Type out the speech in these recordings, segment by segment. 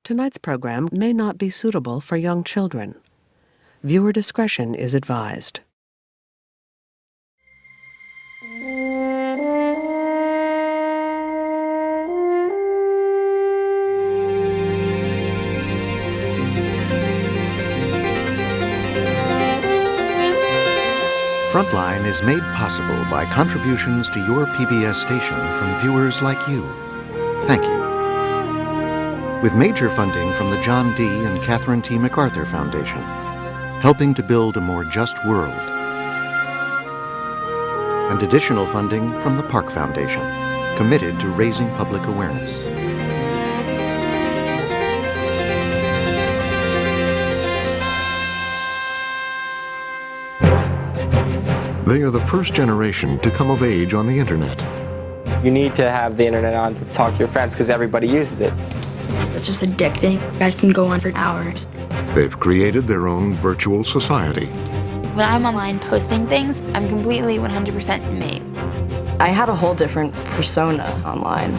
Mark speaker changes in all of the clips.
Speaker 1: Tonight's program may not be suitable for young children. Viewer discretion is advised.
Speaker 2: Frontline is made possible by contributions to your PBS station from viewers like you. Thank you. With major funding from the John D. and Catherine T. MacArthur Foundation, helping to build a more just world. And additional funding from the Park Foundation, committed to raising public awareness. They are the first generation to come of age on the internet.
Speaker 3: You need to have the internet on to talk to your friends because everybody uses it.
Speaker 4: It's just addicting. I can go on for hours.
Speaker 2: They've created their own virtual society.
Speaker 5: When I'm online posting things, I'm completely 100% me.
Speaker 6: I had a whole different persona online.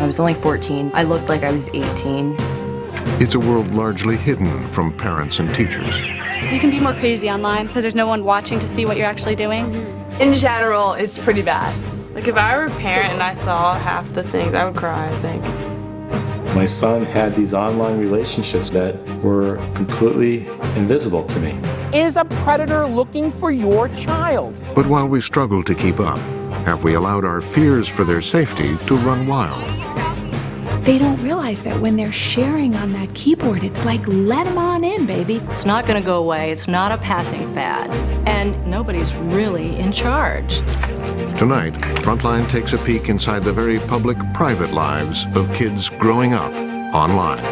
Speaker 6: I was only 14. I looked like I was 18.
Speaker 2: It's a world largely hidden from parents and teachers.
Speaker 7: You can be more crazy online because there's no one watching to see what you're actually doing.
Speaker 8: In general, it's pretty bad. Like if I were a parent and I saw half the things, I would cry, I think.
Speaker 9: My son had these online relationships that were completely invisible to me.
Speaker 10: Is a predator looking for your child?
Speaker 2: But while we struggle to keep up, have we allowed our fears for their safety to run wild?
Speaker 11: They don't realize that when they're sharing on that keyboard, it's like, let them on in, baby.
Speaker 6: It's not going to go away. It's not a passing fad. And nobody's really in charge.
Speaker 2: Tonight, Frontline takes a peek inside the very public, private lives of kids growing up online.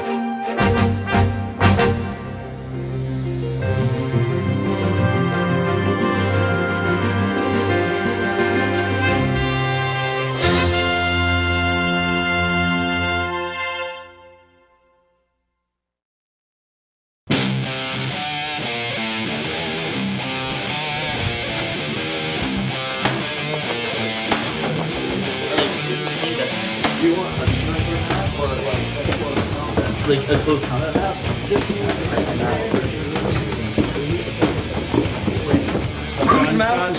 Speaker 12: Like a close combat map?
Speaker 13: Who's mouse?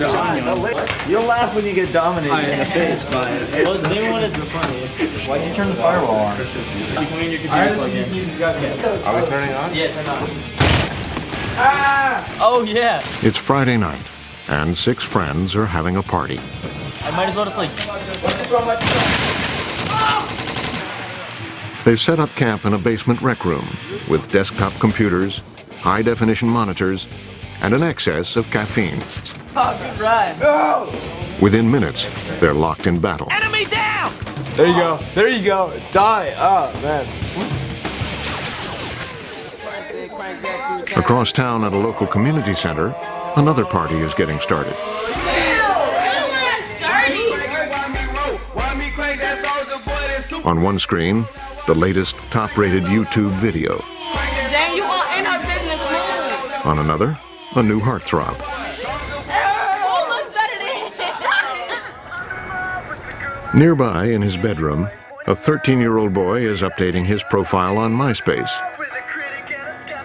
Speaker 13: You'll laugh when you get dominated in the face by it.
Speaker 12: Well, they wanted to be funny.
Speaker 13: Why'd you turn the firewall on?
Speaker 12: Between your computer plug-in.
Speaker 13: Are we turning on?
Speaker 12: Yeah, turn on. Ah! Oh, yeah.
Speaker 2: It's Friday night, and 6 friends are having a party.
Speaker 12: I might as well just like...
Speaker 2: They've set up camp in a basement rec room with desktop computers, high-definition monitors, and an excess of caffeine.
Speaker 12: Oh, good ride. No!
Speaker 2: Within minutes, they're locked in battle.
Speaker 12: Enemy down!
Speaker 3: There you go. There you go. Die. Oh, man.
Speaker 2: Across town at a local community center, another party is getting started. On one screen, the latest top-rated YouTube video.
Speaker 8: Dang, you all in our business, man.
Speaker 2: On another, a new heartthrob.
Speaker 8: Oh, looks better.
Speaker 2: Nearby, in his bedroom, a 13-year-old boy is updating his profile on MySpace.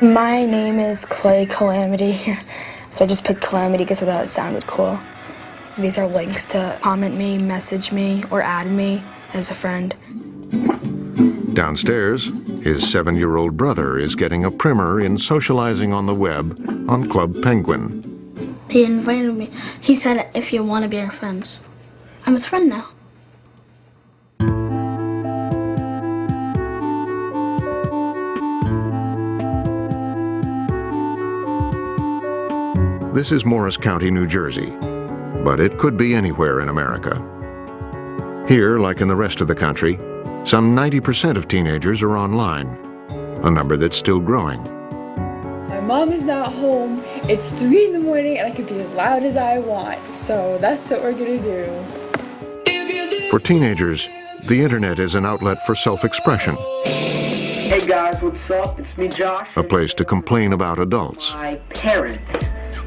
Speaker 4: My name is Clay Calamity, so I just picked Calamity because I thought it sounded cool. These are links to comment me, message me, or add me as a friend.
Speaker 2: Downstairs, his 7-year-old brother is getting a primer in socializing on the web on Club Penguin.
Speaker 14: He invited me. He said, if you want to be our friends. I'm his friend now.
Speaker 2: This is Morris County, New Jersey, but it could be anywhere in America. Here, like in the rest of the country, some 90% of teenagers are online, a number that's still growing.
Speaker 15: My mom is not home. It's 3 in the morning and I can be as loud as I want, so that's what we're gonna do.
Speaker 2: For teenagers, the internet is an outlet for self-expression.
Speaker 16: Hey guys, what's up? It's me, Josh.
Speaker 2: A place to complain about adults.
Speaker 16: My parents,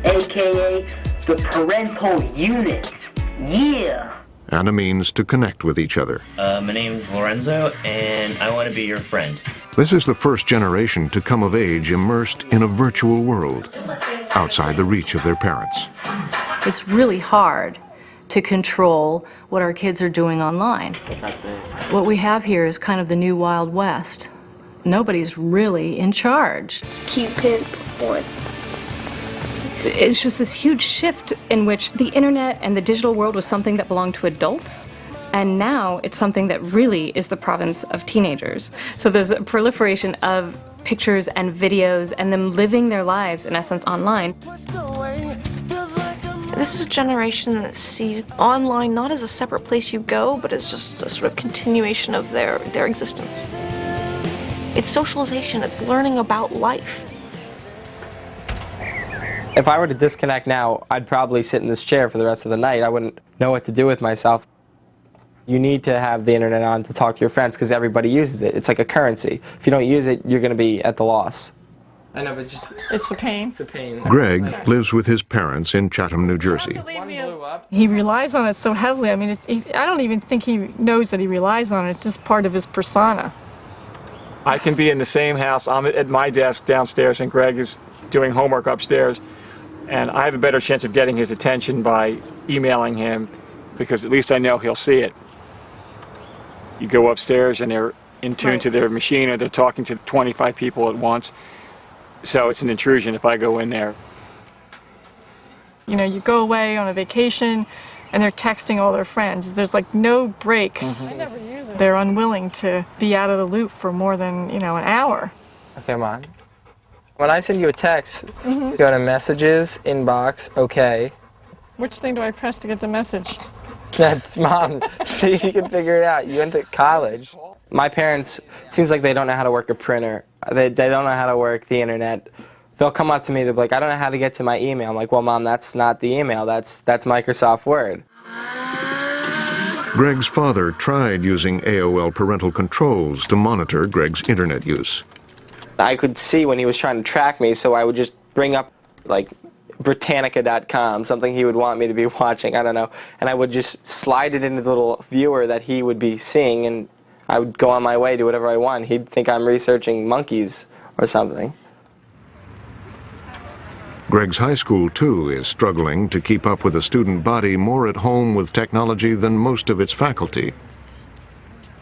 Speaker 16: aka the parental unit. Yeah.
Speaker 17: and a means to connect with each other.
Speaker 18: My name is Lorenzo, and I want to be your friend.
Speaker 17: This is the first generation to come of age immersed in a virtual world, outside the reach of their parents.
Speaker 6: It's really hard to control what our kids are doing online. What we have here is kind of the new Wild West. Nobody's really in charge.
Speaker 14: Keep it on.
Speaker 7: It's just this huge shift in which the internet and the digital world was something that belonged to adults, and now it's something that really is the province of teenagers. So there's a proliferation of pictures and videos and them living their lives, in essence, online.
Speaker 19: This is a generation that sees online not as a separate place you go, but as just a sort of continuation of their existence. It's socialization, it's learning about life.
Speaker 3: If I were to disconnect now, I'd probably sit in this chair for the rest of the night. I wouldn't know what to do with myself. You need to have the internet on to talk to your friends because everybody uses it. It's like a currency. If you don't use it, you're going to be at the loss. I know, but just...
Speaker 8: It's a pain.
Speaker 3: It's a pain.
Speaker 17: Greg lives with his parents in Chatham, New Jersey.
Speaker 8: He relies on it so heavily. I mean, I don't even think he knows that he relies on it. It's just part of his persona.
Speaker 13: I can be in the same house. I'm at my desk downstairs, and Greg is doing homework upstairs. And I have a better chance of getting his attention by emailing him, because at least I know he'll see it. You go upstairs, and they're in tune to their machine, or they're talking to 25 people at once. So it's an intrusion if I go in there.
Speaker 8: You know, you go away on a vacation and they're texting all their friends. There's like no break. I never use it. They're unwilling to be out of the loop for more than, an hour.
Speaker 3: Okay, Mom. When I send you a text, go to messages, inbox, okay.
Speaker 8: Which thing do I press to get the message?
Speaker 3: That's Mom. See if you can figure it out. You went to college. My parents, seems like they don't know how to work a printer. They don't know how to work the internet. They'll come up to me, they'll be like, I don't know how to get to my email. I'm like, well, Mom, that's not the email. That's Microsoft Word.
Speaker 17: Greg's father tried using AOL parental controls to monitor Greg's internet use.
Speaker 3: I could see when he was trying to track me, so I would just bring up, like, Britannica.com, something he would want me to be watching, I don't know. And I would just slide it into the little viewer that he would be seeing, and I would go on my way, do whatever I want. He'd think I'm researching monkeys or something.
Speaker 17: Greg's high school, too, is struggling to keep up with a student body more at home with technology than most of its faculty.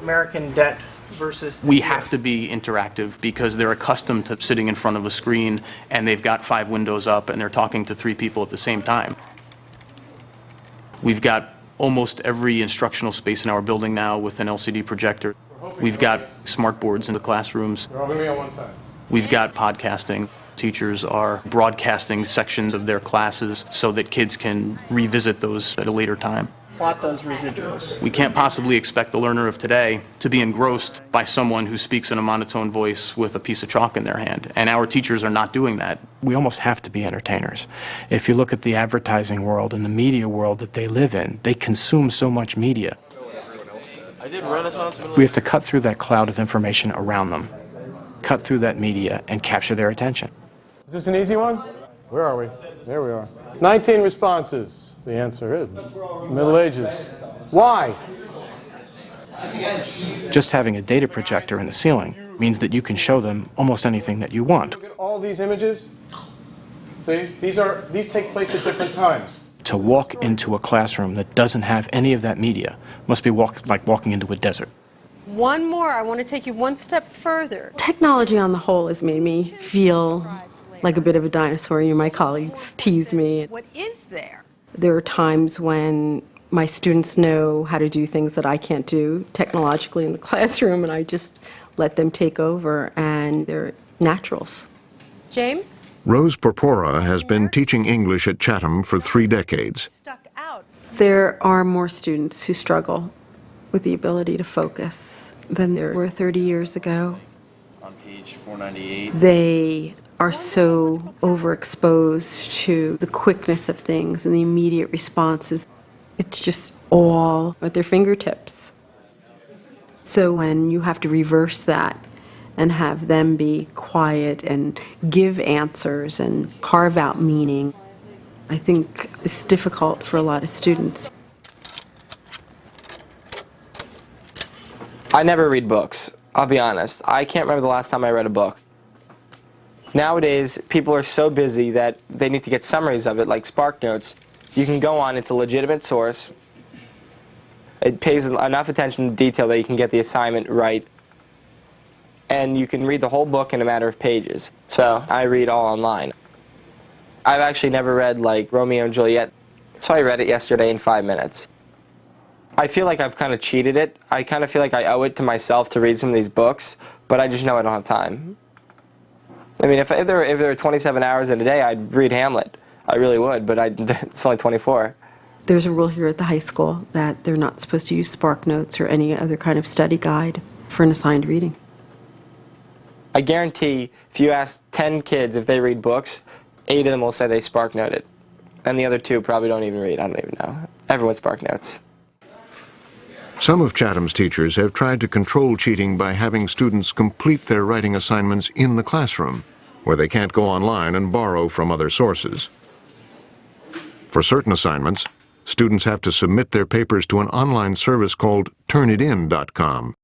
Speaker 12: American debt versus...
Speaker 20: We have to be interactive because they're accustomed to sitting in front of a screen and they've got 5 windows up and they're talking to 3 people at the same time. We've got almost every instructional space in our building now with an LCD projector. We've got smart boards in the classrooms.
Speaker 13: They're all going to be on one side.
Speaker 20: We've got podcasting. Teachers are broadcasting sections of their classes so that kids can revisit those at a later time.
Speaker 12: Plot those residuals.
Speaker 20: We can't possibly expect the learner of today to be engrossed by someone who speaks in a monotone voice with a piece of chalk in their hand, and our teachers are not doing that.
Speaker 21: We almost have to be entertainers. If you look at the advertising world and the media world that they live in, they consume so much media.
Speaker 12: I did Renaissance.
Speaker 21: We have to cut through that cloud of information around them, cut through that media, and capture their attention.
Speaker 13: Is this an easy one? Where are we? There we are. 19 responses. The answer is Middle Ages. Why?
Speaker 21: Just having a data projector in the ceiling means that you can show them almost anything that you want.
Speaker 13: Look at all these images. See, these take place at different times.
Speaker 21: To walk into a classroom that doesn't have any of that media must be like walking into a desert.
Speaker 22: One more, I want to take you one step further.
Speaker 23: Technology on the whole has made me feel like a bit of a dinosaur. My colleagues tease me.
Speaker 22: What is there?
Speaker 23: There are times when my students know how to do things that I can't do technologically in the classroom, and I just let them take over, and they're naturals.
Speaker 22: James?
Speaker 17: Rose Porpora has been teaching English at Chatham for 3 decades.
Speaker 23: There are more students who struggle with the ability to focus than there were 30 years ago.
Speaker 12: On page 498.
Speaker 23: They are so overexposed to the quickness of things and the immediate responses. It's just all at their fingertips. So when you have to reverse that and have them be quiet and give answers and carve out meaning, I think it's difficult for a lot of students.
Speaker 3: I never read books, I'll be honest. I can't remember the last time I read a book. Nowadays, people are so busy that they need to get summaries of it, like SparkNotes. You can go on, it's a legitimate source. It pays enough attention to detail that you can get the assignment right. And you can read the whole book in a matter of pages. So I read all online. I've actually never read like Romeo and Juliet, so I read it yesterday in 5 minutes. I feel like I've kind of cheated it. I kind of feel like I owe it to myself to read some of these books, but I just know I don't have time. I mean, if there were 27 hours in a day, I'd read Hamlet. I really would, but it's only 24.
Speaker 23: There's a rule here at the high school that they're not supposed to use SparkNotes or any other kind of study guide for an assigned reading.
Speaker 3: I guarantee if you ask 10 kids if they read books, 8 of them will say they SparkNote it. And the other 2 probably don't even read. I don't even know. Everyone SparkNotes.
Speaker 17: Some of Chatham's teachers have tried to control cheating by having students complete their writing assignments in the classroom, where they can't go online and borrow from other sources. For certain assignments, students have to submit their papers to an online service called turnitin.com,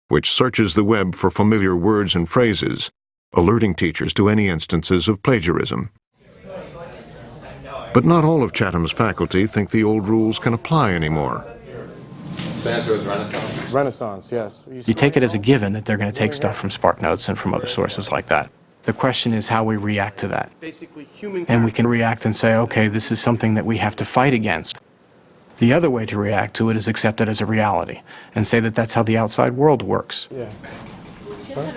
Speaker 17: which searches the web for familiar words and phrases, alerting teachers to any instances of plagiarism. But not all of Chatham's faculty think the old rules can apply anymore.
Speaker 12: The answer was Renaissance?
Speaker 10: Renaissance, yes.
Speaker 21: You take it as a given that they're going to take stuff from SparkNotes and from other sources like that. The question is how we react to that. And we can react and say, okay, this is something that we have to fight against. The other way to react to it is accept it as a reality and say that that's how the outside world works.
Speaker 10: Yeah.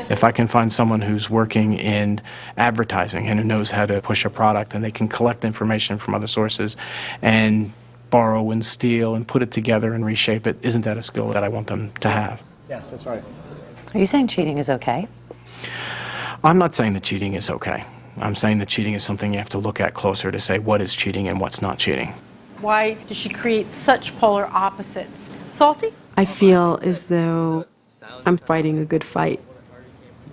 Speaker 21: If I can find someone who's working in advertising and who knows how to push a product and they can collect information from other sources and borrow and steal and put it together and reshape it, isn't that a skill that I want them to have?
Speaker 10: Yes, that's right.
Speaker 1: Are you saying cheating is okay?
Speaker 21: I'm not saying that cheating is okay. I'm saying that cheating is something you have to look at closer to say what is cheating and what's not cheating.
Speaker 22: Why does she create such polar opposites? Salty?
Speaker 23: I feel as though I'm fighting a good fight.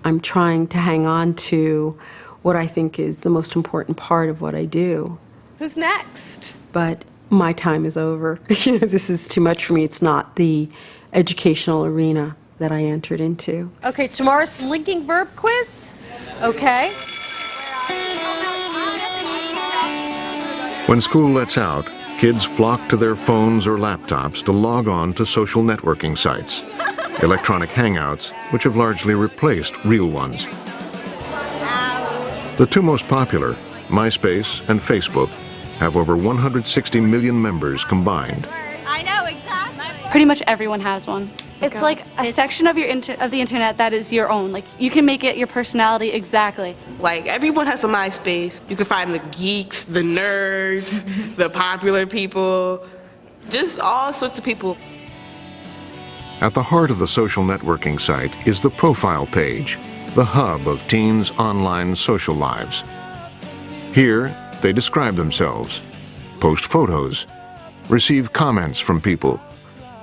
Speaker 23: I'm trying to hang on to what I think is the most important part of what I do.
Speaker 22: Who's next?
Speaker 23: But my time is over. This is too much for me. It's not the educational arena that I entered into.
Speaker 22: Okay, tomorrow's linking verb quiz. Okay.
Speaker 17: When school lets out, kids flock to their phones or laptops to log on to social networking sites, electronic hangouts, which have largely replaced real ones. The 2 most popular, MySpace and Facebook, have over 160 million members combined.
Speaker 5: I know, exactly.
Speaker 9: Pretty much everyone has one. It's like a section of the internet that is your own. Like, you can make it your personality exactly.
Speaker 24: Like, everyone has a MySpace. You can find the geeks, the nerds, the popular people, just all sorts of people.
Speaker 17: At the heart of the social networking site is the profile page, the hub of teens' online social lives. Here, they describe themselves, post photos, receive comments from people,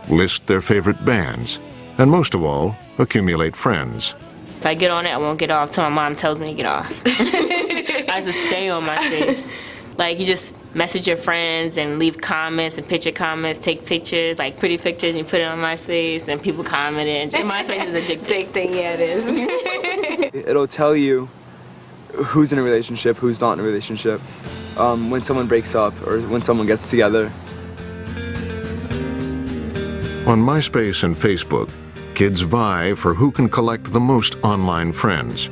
Speaker 17: list their favorite bands, and most of all, accumulate friends.
Speaker 25: If I get on it, I won't get off till my mom tells me to get off. I have to stay on MySpace. Like, you just message your friends and leave comments and picture comments, take pictures, like pretty pictures, and you put it on MySpace, and people comment it. And MySpace is addicting.
Speaker 24: Yeah, it is.
Speaker 26: It'll tell you who's in a relationship, who's not in a relationship, when someone breaks up or when someone gets together.
Speaker 17: On MySpace and Facebook, kids vie for who can collect the most online friends.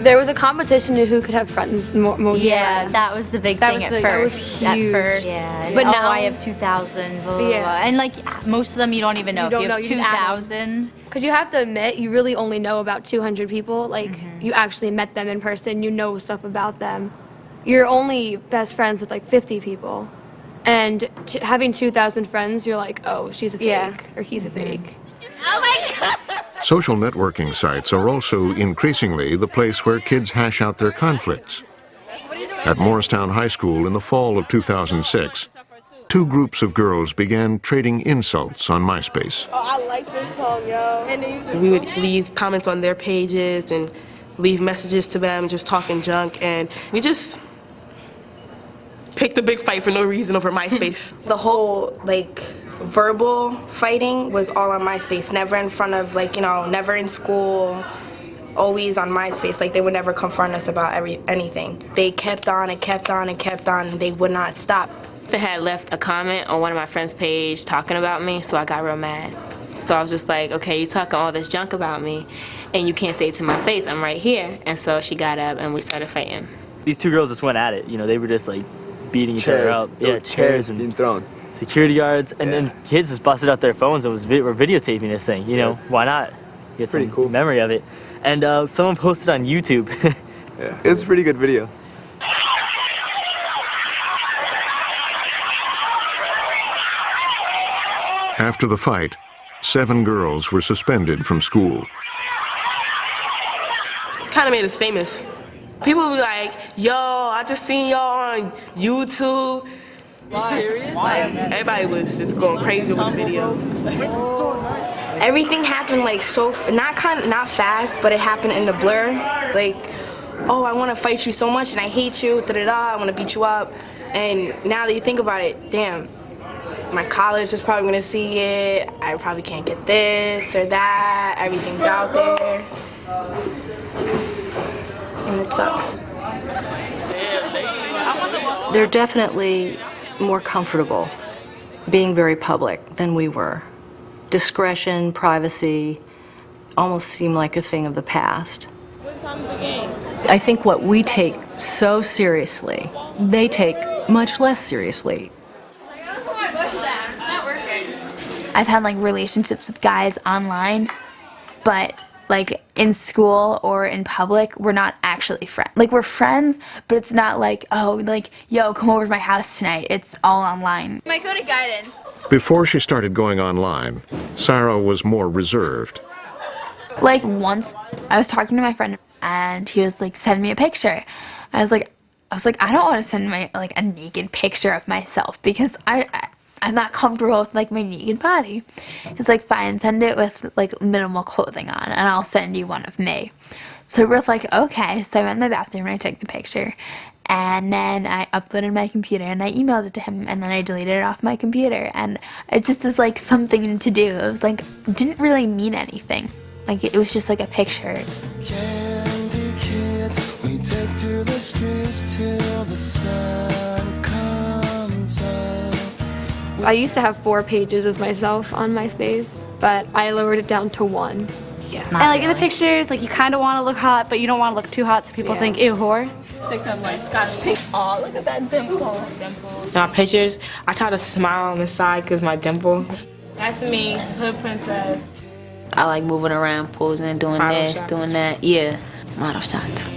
Speaker 27: There was a competition to who could have friends, most friends.
Speaker 5: Yeah, that was the big thing at first.
Speaker 27: That was huge.
Speaker 5: At first, yeah.
Speaker 27: But now
Speaker 5: I have 2,000, blah, blah,
Speaker 27: Yeah.
Speaker 5: blah. And like most of them you don't even know.
Speaker 27: You don't
Speaker 5: if you
Speaker 27: know,
Speaker 5: have
Speaker 27: you just add
Speaker 5: 2,000.
Speaker 27: Because you have to admit, you really only know about 200 people. Like, you actually met them in person, you know stuff about them. You're only best friends with like 50 people. And having 2,000 friends, you're like, oh, she's a fake, or he's a fake.
Speaker 5: Oh my God!
Speaker 17: Social networking sites are also increasingly the place where kids hash out their conflicts. At Morristown High School in the fall of 2006, 2 groups of girls began trading insults on MySpace.
Speaker 24: Oh, I like this song, yo. We would leave comments on their pages and leave messages to them, just talking junk, and we just picked a big fight for no reason over MySpace.
Speaker 19: The whole, like,
Speaker 24: verbal fighting was all on MySpace, never in front of, like, you know, never in school, always on MySpace. Like, they would never confront us about anything. They kept on and kept on and kept on, and they would not stop.
Speaker 25: I had left a comment on one of my friends' page talking about me, so I got real mad. So I was just like, okay, you talking all this junk about me, and you can't say it to my face, I'm right here. And so she got up and we started fighting.
Speaker 12: These two girls just went at it, you know, they were just like beating each other up. Yeah, chairs and
Speaker 26: being thrown.
Speaker 12: Security guards, and then kids just busted out their phones and were videotaping this thing, you know, why not? Get some cool memory of it. And someone posted on YouTube.
Speaker 26: Yeah, it's a pretty good video.
Speaker 17: After the fight, 7 girls were suspended from school.
Speaker 24: Kind of made us famous. People would be like, yo, I just seen y'all on YouTube. You serious? Like, everybody was just going crazy with the video. Everything happened like so, not fast, but it happened in the blur. Like, oh, I want to fight you so much and I hate you, da-da-da, I want to beat you up. And now that you think about it, damn, my college is probably going to see it. I probably can't get this or that. Everything's out there. And it sucks.
Speaker 1: They're definitely more comfortable being very public than we were. Discretion, privacy almost seem like a thing of the past.
Speaker 24: What time's the game?
Speaker 1: I think what we take so seriously, they take much less seriously.
Speaker 2: I've had like relationships with guys online, but like in school or in public, we're not actually friends. Like we're friends, but it's not like, oh, like, yo, come over to my house tonight. It's all online. My code of guidance.
Speaker 17: Before she started going online, Sarah was more reserved.
Speaker 2: Like once I was talking to my friend and he was like, send me a picture. I was like, I don't want to send my like a naked picture of myself because I'm not comfortable with like my naked body. He's like, fine, send it with like minimal clothing on and I'll send you one of me. So we're both like, okay. So I went in my bathroom and I took the picture and then I uploaded my computer and I emailed it to him and then I deleted it off my computer and it just is like something to do. It was like, didn't really mean anything. Like it was just like a picture.
Speaker 4: Candy kids, we take to the streets till the sun comes up.
Speaker 27: I used to have 4 pages of myself on MySpace, but I lowered it down to 1.
Speaker 9: Yeah. And like in the pictures, like you kind of want to look hot, but you don't want to look too hot so people think, ew, whore.
Speaker 24: 6 of my scotch tape. Oh, look at that dimple. Dimples.
Speaker 25: My pictures, I try to smile on the side because my dimple.
Speaker 24: That's me, hood princess.
Speaker 25: I like moving around, posing, doing
Speaker 24: Model
Speaker 25: this,
Speaker 24: shots.
Speaker 25: doing that. Yeah, model shots.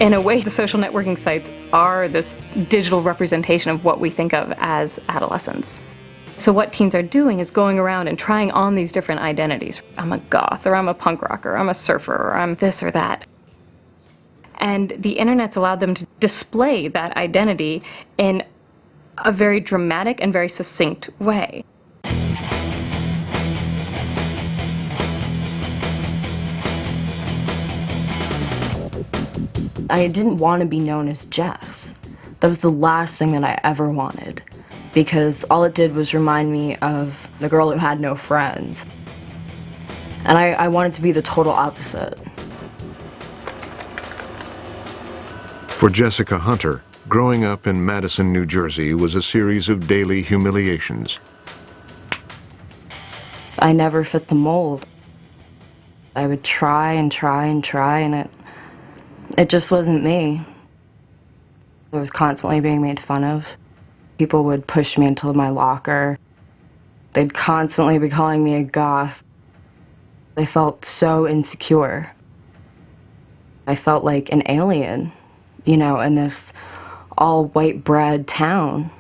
Speaker 7: In a way, the social networking sites are this digital representation of what we think of as adolescence. So what teens are doing is going around and trying on these different identities. I'm a goth, or I'm a punk rocker, I'm a surfer, or I'm this or that. And the internet's allowed them to display that identity in a very dramatic and very succinct way.
Speaker 6: I didn't want to be known as Jess. That was the last thing that I ever wanted, because all it did was remind me of the girl who had no friends. And I wanted to be the total opposite.
Speaker 17: For Jessica Hunter, growing up in Madison, New Jersey was a series of daily humiliations.
Speaker 6: I never fit the mold. I would try and try and try, and it just wasn't me. I was constantly being made fun of. People would push me into my locker. They'd constantly be calling me a goth. I felt so insecure. I felt like an alien, you know, in this all-white bread town.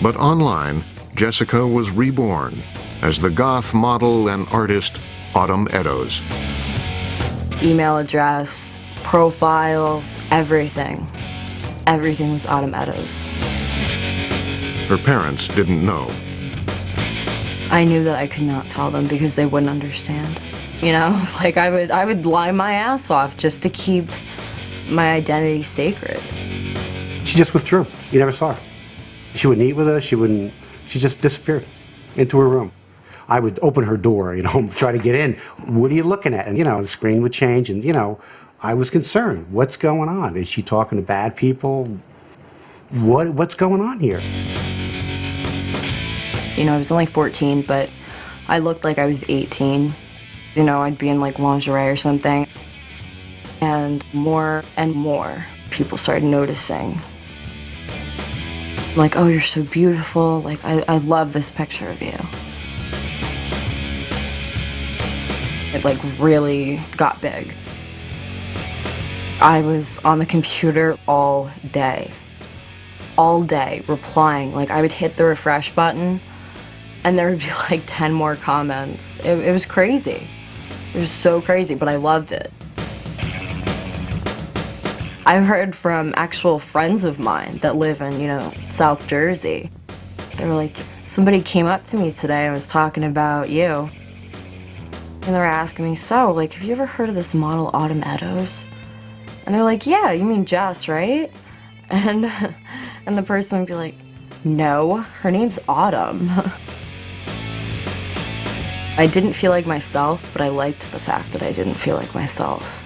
Speaker 17: But online, Jessica was reborn as the goth model and artist Autumn Eddowes.
Speaker 6: Email address, profiles, everything. Everything was Autumn Eddowes.
Speaker 17: Her parents didn't know.
Speaker 6: I knew that I could not tell them because they wouldn't understand. You know, like I would lie my ass off just to keep my identity sacred.
Speaker 8: She just withdrew. You never saw her. She wouldn't eat with us. She just disappeared into her room. I would open her door, try to get in. What are you looking at? And, the screen would change and, I was concerned. What's going on? Is she talking to bad people? What's going on here?
Speaker 6: I was only 14, but I looked like I was 18. I'd be in like lingerie or something. And more people started noticing. Like, oh, you're so beautiful. Like, I love this picture of you. It like really got big. I was on the computer all day, replying. Like, I would hit the refresh button and there would be like 10 more comments. It was crazy. It was so crazy, but I loved it. I've heard from actual friends of mine that live in, South Jersey. They were like, somebody came up to me today and was talking about you. And they were asking me, so, like, have you ever heard of this model, Autumn Eddowes? And they're like, yeah, you mean Jess, right? And the person would be like, no, her name's Autumn. I didn't feel like myself, but I liked the fact that I didn't feel like myself.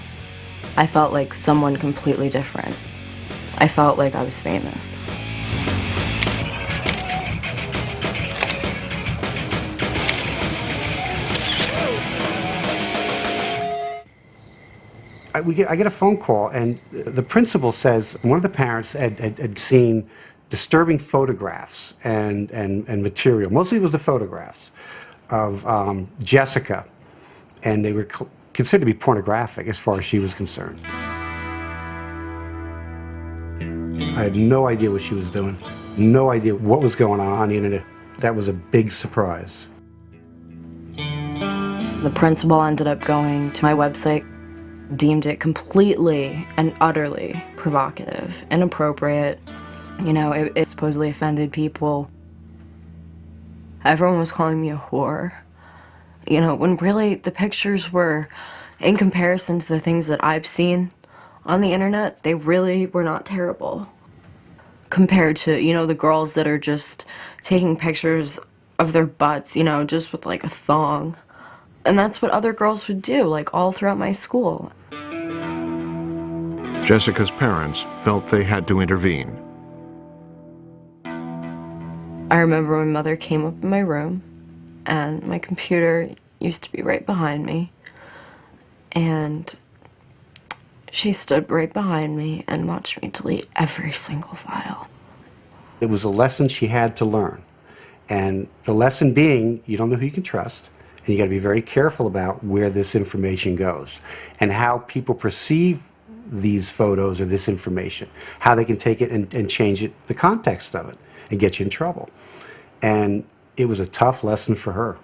Speaker 6: I felt like someone completely different. I felt like I was famous.
Speaker 8: I get a phone call, and the principal says one of the parents had seen disturbing photographs and material. Mostly it was the photographs of Jessica, and they were considered to be pornographic as far as she was concerned. I had no idea what she was doing, no idea what was going on the internet. That was a big surprise.
Speaker 6: The principal ended up going to my website, deemed it completely and utterly provocative, inappropriate. It supposedly offended people. Everyone was calling me a whore. When really the pictures were, in comparison to the things that I've seen on the internet, they really were not terrible. Compared to, the girls that are just taking pictures of their butts, just with like a thong. And that's what other girls would do, like all throughout my school.
Speaker 17: Jessica's parents felt they had to intervene.
Speaker 6: I remember my mother came up in my room, and my computer used to be right behind me. And she stood right behind me and watched me delete every single file.
Speaker 8: It was a lesson she had to learn. And the lesson being, you don't know who you can trust, and you got to be very careful about where this information goes and how people perceive these photos or this information, how they can take it and change it, the context of it, and get you in trouble. And it was a tough lesson for her.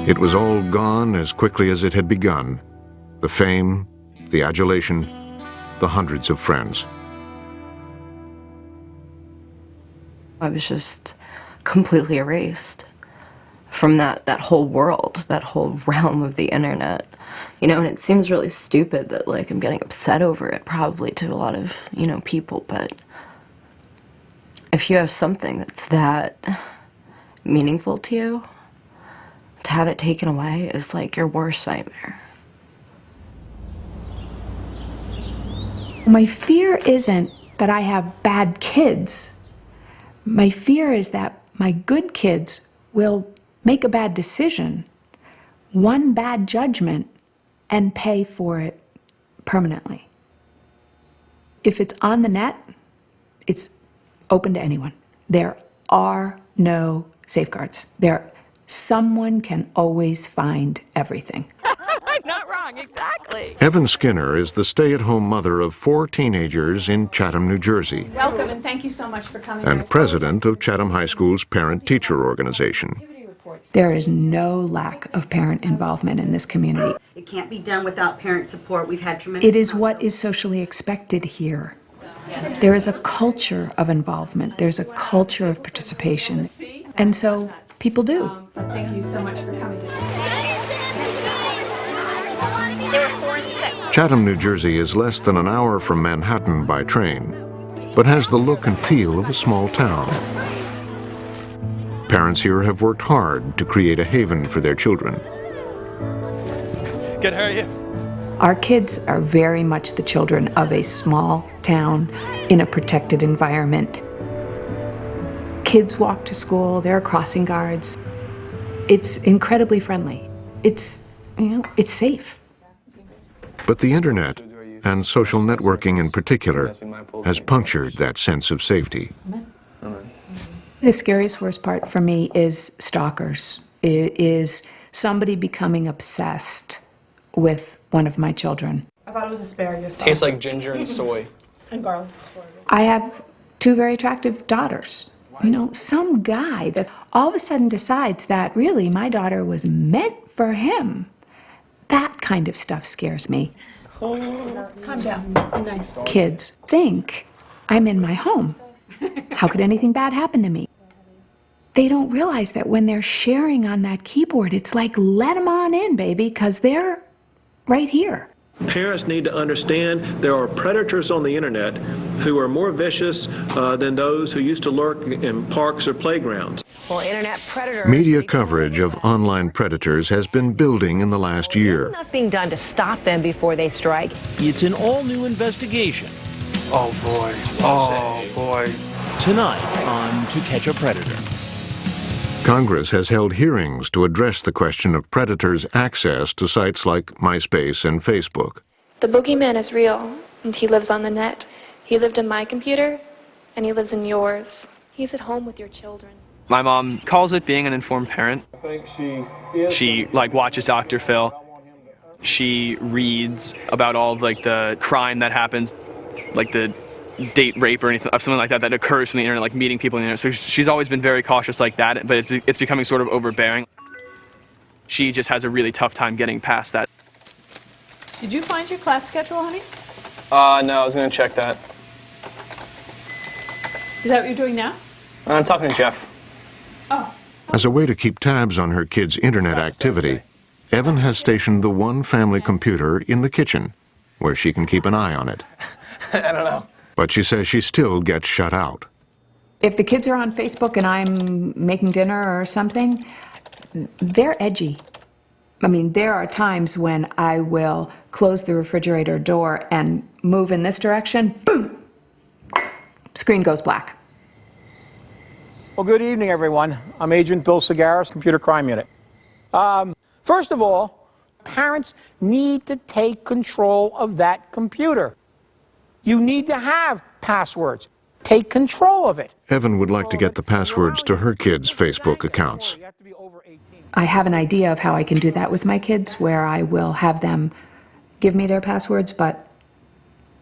Speaker 17: It was all gone as quickly as it had begun. The fame, the adulation, the hundreds of friends.
Speaker 6: I was just completely erased from that whole world, that whole realm of the internet. And it seems really stupid that, like, I'm getting upset over it, probably to a lot of, people, but if you have something that's that meaningful to you, to have it taken away is like your worst nightmare.
Speaker 11: My fear isn't that I have bad kids. My fear is that my good kids will make a bad decision, one bad judgment, and pay for it permanently. If it's on the net, it's open to anyone. There are no safeguards. Someone can always find everything.
Speaker 14: I'm not wrong, exactly.
Speaker 17: Evan Skinner is the stay-at-home mother of 4 teenagers in Chatham, New Jersey,
Speaker 11: Welcome, and thank you so much for coming.
Speaker 17: and president of Chatham High School's parent-teacher organization.
Speaker 11: There is no lack of parent involvement in this community.
Speaker 15: It can't be done without parent support. We've had tremendous.
Speaker 11: It is what is socially expected here. There is a culture of involvement. There's a culture of participation. And so people do. But thank you so much for coming.
Speaker 2: They were 4 and 6.
Speaker 17: Chatham, New Jersey is less than an hour from Manhattan by train, but has the look and feel of a small town. Parents here have worked hard to create a haven for their children.
Speaker 3: Good, how are you?
Speaker 11: Our kids are very much the children of a small town in a protected environment. Kids walk to school, there are crossing guards. It's incredibly friendly. It's, it's safe.
Speaker 17: But the internet, and social networking in particular, has punctured that sense of safety.
Speaker 11: The scariest, worst part for me is stalkers. It is somebody becoming obsessed with one of my children.
Speaker 10: I thought it was asparagus sauce.
Speaker 3: Tastes like ginger and soy.
Speaker 10: And garlic.
Speaker 11: I have two very attractive daughters. Some guy that all of a sudden decides that really my daughter was meant for him. That kind of stuff scares me.
Speaker 10: Calm down. Nice.
Speaker 11: Kids think I'm in my home. How could anything bad happen to me? They don't realize that when they're sharing on that keyboard, it's like, let them on in, baby, because they're right here.
Speaker 13: Parents need to understand there are predators on the internet who are more vicious than those who used to lurk in parks or playgrounds.
Speaker 16: Well, internet predators.
Speaker 17: Media coverage of online predators has been building in the last year.
Speaker 16: Enough being done to stop them before they strike.
Speaker 18: It's an all-new investigation.
Speaker 13: Oh boy. Oh boy.
Speaker 18: Tonight on To Catch a Predator.
Speaker 17: Congress has held hearings to address the question of predators' access to sites like MySpace and Facebook.
Speaker 20: The boogeyman is real, and he lives on the net. He lived in my computer, and he lives in yours. He's at home with your children.
Speaker 26: My mom calls it being an informed parent. She watches Dr. Phil. She reads about all of the crime that happens, like the date rape or anything, something like that that occurs from the internet, like meeting people on the internet. So she's always been very cautious like that, but it's becoming sort of overbearing. She just has a really tough time getting past that.
Speaker 10: Did you find your class schedule, honey?
Speaker 3: No, I was going to check that.
Speaker 10: Is that what you're doing now?
Speaker 3: I'm talking to Jeff.
Speaker 10: Oh.
Speaker 17: As a way to keep tabs on her kids' internet activity, Evan has stationed the one family computer in the kitchen, where she can keep an eye on it.
Speaker 3: I don't know.
Speaker 17: But she says she still gets shut out.
Speaker 11: If the kids are on Facebook and I'm making dinner or something, they're edgy. I mean, there are times when I will close the refrigerator door and move in this direction, boom! Screen goes black.
Speaker 21: Well, good evening, everyone. I'm Agent Bill Segaris, Computer Crime Unit. First of all, parents need to take control of that computer. You need to have passwords. Take control of it.
Speaker 17: Evan would like to get the passwords to her kids' Facebook accounts.
Speaker 11: I have an idea of how I can do that with my kids, where I will have them give me their passwords, but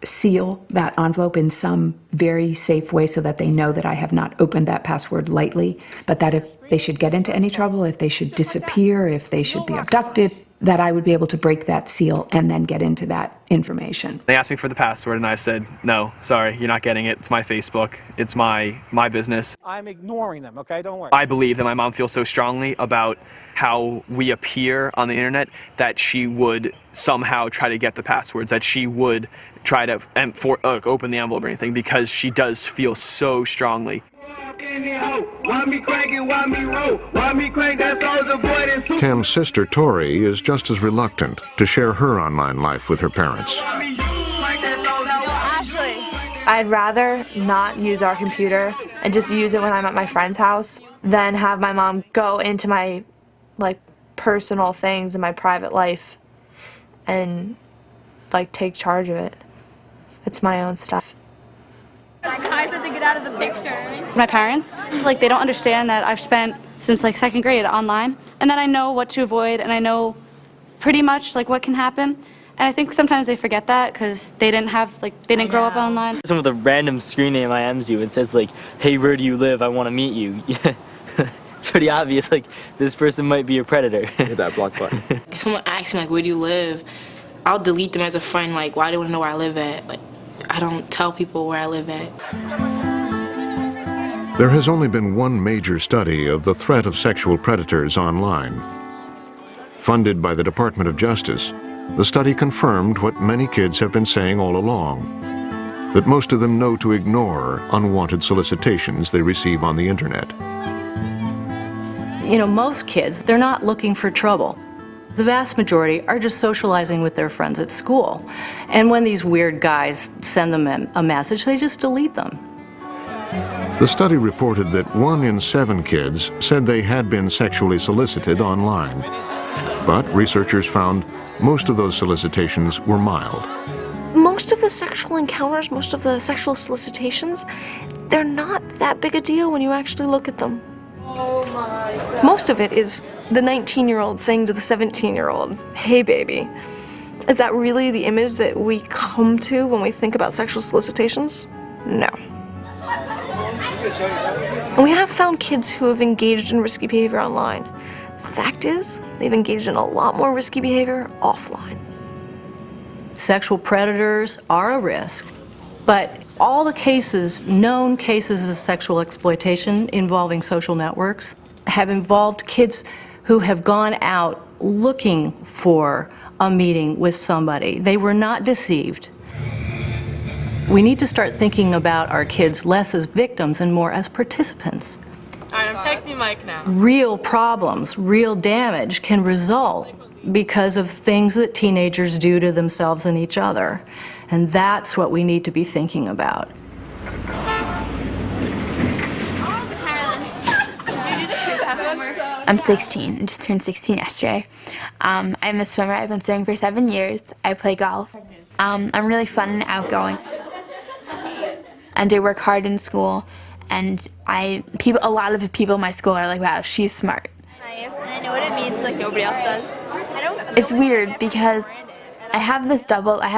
Speaker 11: seal that envelope in some very safe way so that they know that I have not opened that password lightly, but that if they should get into any trouble, if they should disappear, if they should be abducted, that I would be able to break that seal and then get into that information.
Speaker 26: They asked me for the password and I said, no, sorry, you're not getting it. It's my Facebook. It's my business.
Speaker 21: I'm ignoring them, okay? Don't worry.
Speaker 26: I believe that my mom feels so strongly about how we appear on the internet that she would somehow try to get the passwords, that she would try to open the envelope or anything, because she does feel so strongly.
Speaker 17: Cam's sister Tori is just as reluctant to share her online life with her parents.
Speaker 20: Ashley, I'd rather not use our computer and just use it when I'm at my friend's house than have my mom go into my personal things in my private life and take charge of it. It's my own stuff.
Speaker 9: Kai said to get out of the picture. My parents, they don't understand that I've spent since second grade online, and that I know what to avoid, and I know pretty much what can happen. And I think sometimes they forget that because they didn't have they didn't grow up online.
Speaker 12: Some of the random screen name I M's you, it says hey, where do you live? I want to meet you. It's pretty obvious this person might be a predator.
Speaker 26: Hit that block button.
Speaker 24: If someone asks me where do you live, I'll delete them as a friend. Why do they want to know where I live at? I don't tell people where I live at.
Speaker 17: There has only been one major study of the threat of sexual predators online. Funded by the Department of Justice, The study confirmed what many kids have been saying all along, that most of them know to ignore unwanted solicitations they receive on the internet.
Speaker 1: You know, most kids, they're not looking for trouble. The vast majority are just socializing with their friends at school. And when these weird guys send them a message, they just delete them.
Speaker 17: The study reported that 1 in 7 kids said they had been sexually solicited online. But researchers found most of those solicitations were mild.
Speaker 20: Most of the sexual encounters, most of the sexual solicitations, they're not that big a deal when you actually look at them. Oh my God. Most of it is the 19-year-old saying to the 17-year-old, "Hey baby." Is that really the image that we come to when we think about sexual solicitations? No. And we have found kids who have engaged in risky behavior online. The fact is, they've engaged in a lot more risky behavior offline.
Speaker 1: Sexual predators are a risk, but all the cases, known cases of sexual exploitation involving social networks, have involved kids who have gone out looking for a meeting with somebody. They were not deceived. We need to start thinking about our kids less as victims and more as participants.
Speaker 25: All right, I'm texting Mike now.
Speaker 1: Real problems, real damage can result because of things that teenagers do to themselves and each other. And that's what we need to be thinking about.
Speaker 2: I'm 16, I just turned 16 yesterday. I'm a swimmer, I've been swimming for 7 years. I play golf. I'm really fun and outgoing. And I work hard in school, and a lot of the people in my school are like, wow, she's smart.
Speaker 4: Nice, and I know what it means like nobody else does.
Speaker 2: It's weird because I have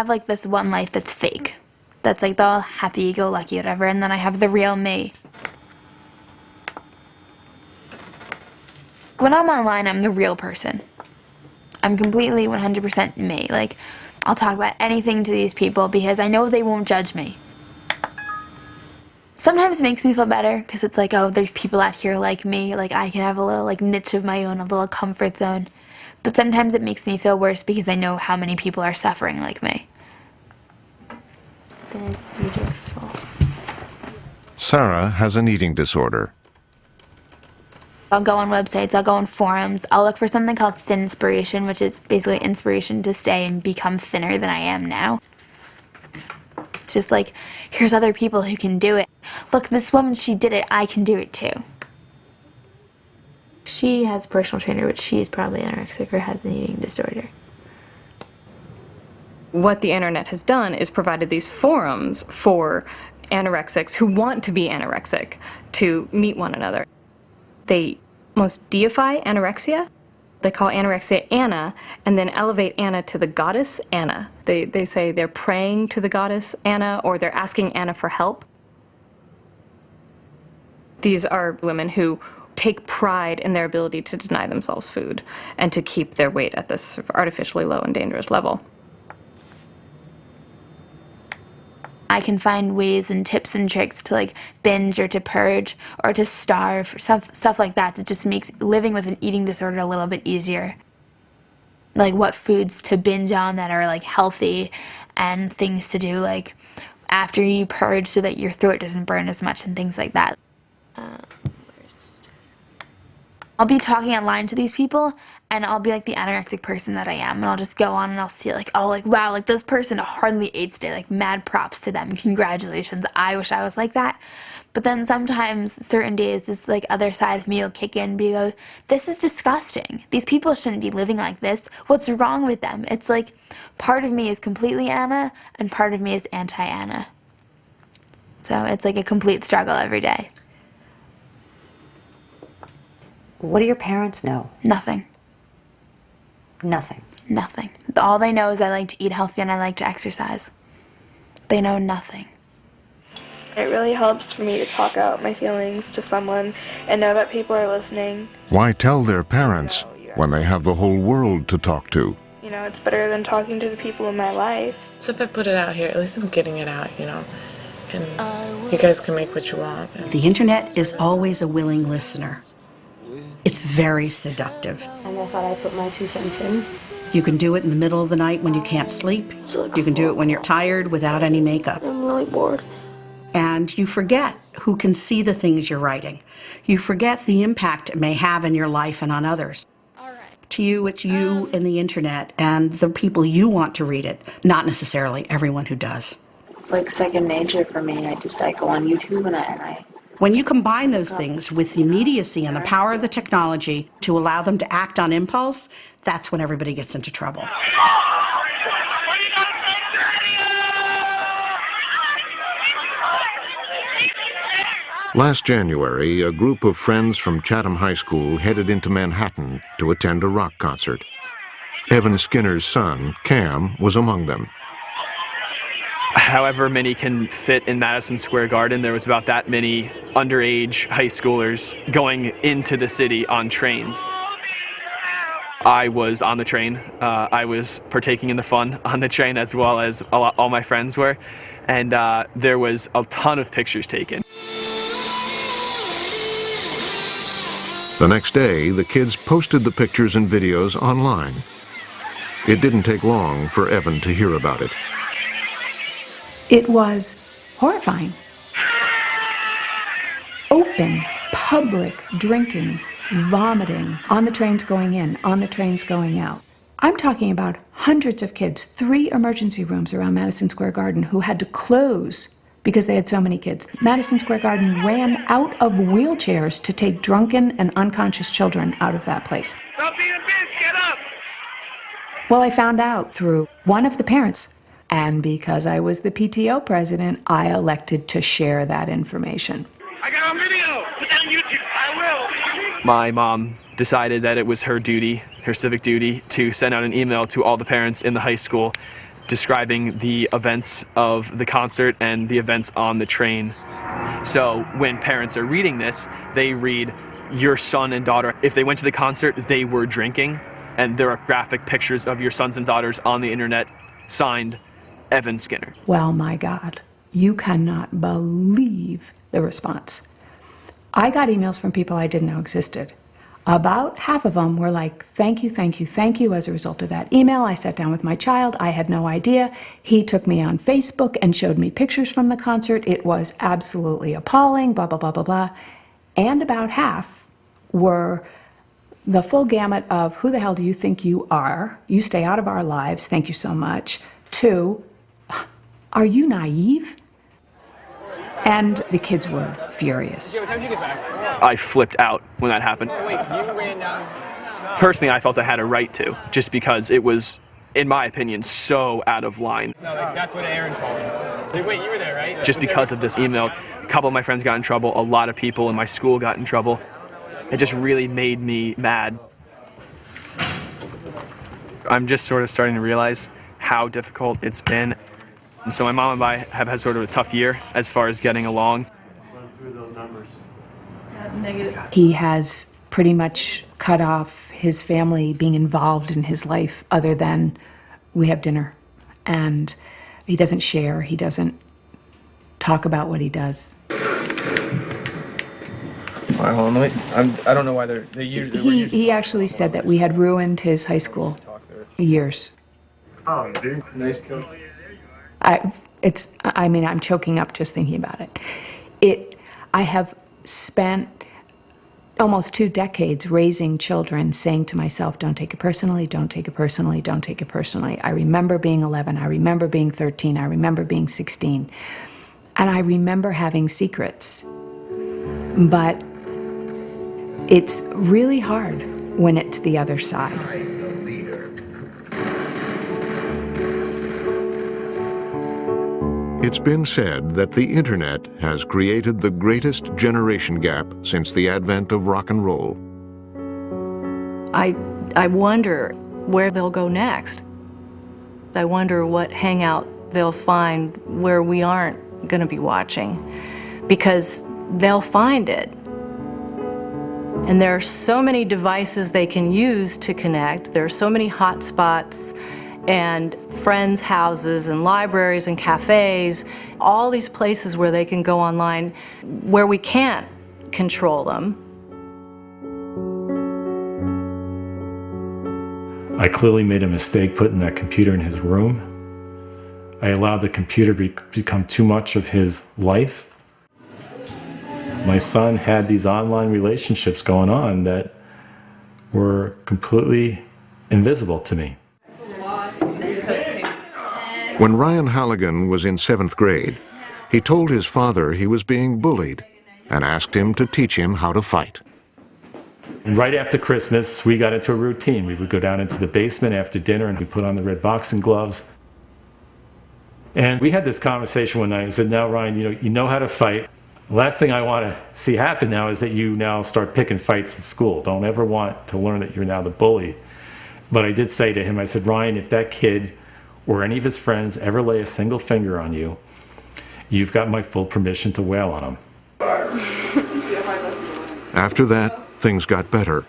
Speaker 2: like this one life that's fake. That's like the happy-go-lucky, whatever, and then I have the real me. When I'm online, I'm the real person. I'm completely 100% me. Like, I'll talk about anything to these people because I know they won't judge me. Sometimes it makes me feel better because it's like, oh, there's people out here like me. Like, I can have a little like niche of my own, a little comfort zone. But sometimes it makes me feel worse because I know how many people are suffering like me. That is beautiful.
Speaker 17: Sarah has an eating disorder.
Speaker 2: I'll go on websites, I'll go on forums, I'll look for something called Thinspiration, which is basically inspiration to stay and become thinner than I am now. It's just like, here's other people who can do it. Look, this woman, she did it, I can do it too. She has a personal trainer, but she's probably anorexic or has an eating disorder.
Speaker 7: What the internet has done is provided these forums for anorexics who want to be anorexic to meet one another. They most deify anorexia. They call anorexia Anna, and then elevate Anna to the goddess Anna. They say they're praying to the goddess Anna, or they're asking Anna for help. These are women who take pride in their ability to deny themselves food and to keep their weight at this artificially low and dangerous level.
Speaker 2: I can find ways and tips and tricks to like binge or to purge or to starve, stuff like that. It just makes living with an eating disorder a little bit easier. Like what foods to binge on that are like healthy and things to do like after you purge so that your throat doesn't burn as much and things like that. I'll be talking online to these people and I'll be like the anorexic person that I am, and I'll just go on and I'll see like, oh, like wow, like this person hardly ate today, like mad props to them, congratulations, I wish I was like that. But then sometimes certain days this like other side of me will kick in and be like, this is disgusting, these people shouldn't be living like this, what's wrong with them? It's like part of me is completely Anna and part of me is anti-Anna. So it's like a complete struggle every day.
Speaker 5: What do your parents know?
Speaker 2: Nothing.
Speaker 5: Nothing.
Speaker 2: Nothing. All they know is I like to eat healthy and I like to exercise. They know nothing.
Speaker 19: It really helps for me to talk out my feelings to someone and know that people are listening.
Speaker 17: Why tell their parents when they have the whole world to talk to?
Speaker 19: You know, it's better than talking to the people in my life.
Speaker 22: So if I put it out here, at least I'm getting it out, you know, and you guys can make what you want.
Speaker 15: The internet is always a willing listener. It's very seductive.
Speaker 24: And I thought I'd put my 2 cents in.
Speaker 15: You can do it in the middle of the night when you can't sleep. You can do it when you're tired without any makeup.
Speaker 19: I'm really bored.
Speaker 15: And you forget who can see the things you're writing. You forget the impact it may have in your life and on others. To you, it's you and the internet and the people you want to read it, not necessarily everyone who does.
Speaker 6: It's like second nature for me. I go on YouTube and I
Speaker 15: When you combine those things with the immediacy and the power of the technology to allow them to act on impulse, that's when everybody gets into trouble.
Speaker 17: Last January, a group of friends from Chatham High School headed into Manhattan to attend a rock concert. Evan Skinner's son, Cam, was among them.
Speaker 26: However many can fit in Madison Square Garden, there was about that many underage high schoolers going into the city on trains. I was on the train. I was partaking in the fun on the train as well as all my friends were. And there was a ton of pictures taken.
Speaker 17: The next day, the kids posted the pictures and videos online. It didn't take long for Evan to hear about it.
Speaker 11: It was horrifying. Open, public drinking, vomiting, on the trains going in, on the trains going out. I'm talking about hundreds of kids, 3 emergency rooms around Madison Square Garden who had to close because they had so many kids. Madison Square Garden ran out of wheelchairs to take drunken and unconscious children out of that place.
Speaker 8: Stop being a bitch, get up!
Speaker 11: Well, I found out through one of the parents. And because I was the PTO president, I elected to share that information.
Speaker 8: I got a video! Put that on YouTube, I will!
Speaker 26: My mom decided that it was her duty, her civic duty, to send out an email to all the parents in the high school describing the events of the concert and the events on the train. So when parents are reading this, they read, your son and daughter, if they went to the concert, they were drinking, and there are graphic pictures of your sons and daughters on the internet, signed Evan Skinner.
Speaker 11: Well, my God, you cannot believe the response. I got emails from people I didn't know existed. About half of them were like, thank you, thank you, thank you. As a result of that email, I sat down with my child. I had no idea. He took me on Facebook and showed me pictures from the concert. It was absolutely appalling, blah, blah, blah, blah, blah. And about half were the full gamut of, who the hell do you think you are? You stay out of our lives. Thank you so much. 2, are you naive? And the kids were furious.
Speaker 3: What time did you get back?
Speaker 26: I flipped out when that happened.
Speaker 3: Wait, you ran down?
Speaker 26: Personally, I felt I had a right to, just because it was, in my opinion, so out of line.
Speaker 3: No, like, that's what Aaron told me. Wait, you were there, right?
Speaker 26: Just because of this email, a couple of my friends got in trouble, a lot of people in my school got in trouble. It just really made me mad. I'm just sort of starting to realize how difficult it's been. And so my mom and I have had sort of a tough year as far as getting along.
Speaker 11: He has pretty much cut off his family being involved in his life other than we have dinner. And he doesn't share, he doesn't talk about what he does.
Speaker 13: All right, hold on, wait. I don't know why they're usually...
Speaker 11: He actually said that we had ruined his high school years.
Speaker 13: Oh, dude. Nice coat.
Speaker 11: I'm choking up just thinking about it. I have spent almost 2 decades raising children, saying to myself, don't take it personally, don't take it personally, don't take it personally. I remember being 11, I remember being 13, I remember being 16. And I remember having secrets. But it's really hard when it's the other side.
Speaker 17: It's been said that the internet has created the greatest generation gap since the advent of rock and roll.
Speaker 1: I wonder where they'll go next. I wonder what hangout they'll find where we aren't going to be watching, because they'll find it. And there are so many devices they can use to connect. There are so many hotspots and friends' houses and libraries and cafes, all these places where they can go online where we can't control them.
Speaker 10: I clearly made a mistake putting that computer in his room. I allowed the computer to become too much of his life. My son had these online relationships going on that were completely invisible to me.
Speaker 17: When Ryan Halligan was in 7th grade, he told his father he was being bullied and asked him to teach him how to fight.
Speaker 10: And right after Christmas, we got into a routine. We would go down into the basement after dinner and we'd put on the red boxing gloves. And we had this conversation one night. I said, now Ryan, you know how to fight. The last thing I want to see happen now is that you now start picking fights at school. Don't ever want to learn that you're now the bully. But I did say to him, I said, Ryan, if that kid or any of his friends ever lay a single finger on you, you've got my full permission to wail on them.
Speaker 17: After that, things got better.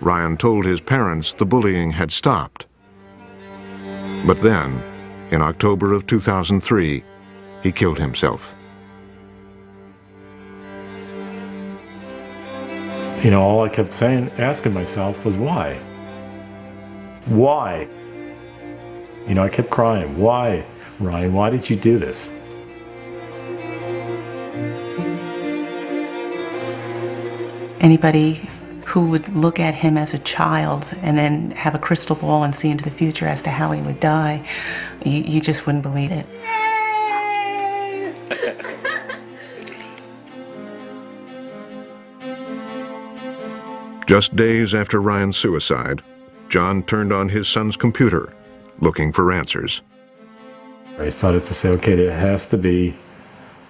Speaker 17: Ryan told his parents the bullying had stopped. But then, in October of 2003, he killed himself.
Speaker 10: All I kept asking myself was why? Why? I kept crying. Why, Ryan? Why did you do this?
Speaker 14: Anybody who would look at him as a child and then have a crystal ball and see into the future as to how he would die, you just wouldn't believe it.
Speaker 17: Just days after Ryan's suicide, John turned on his son's computer, looking for answers.
Speaker 10: I started to say, okay, there has to be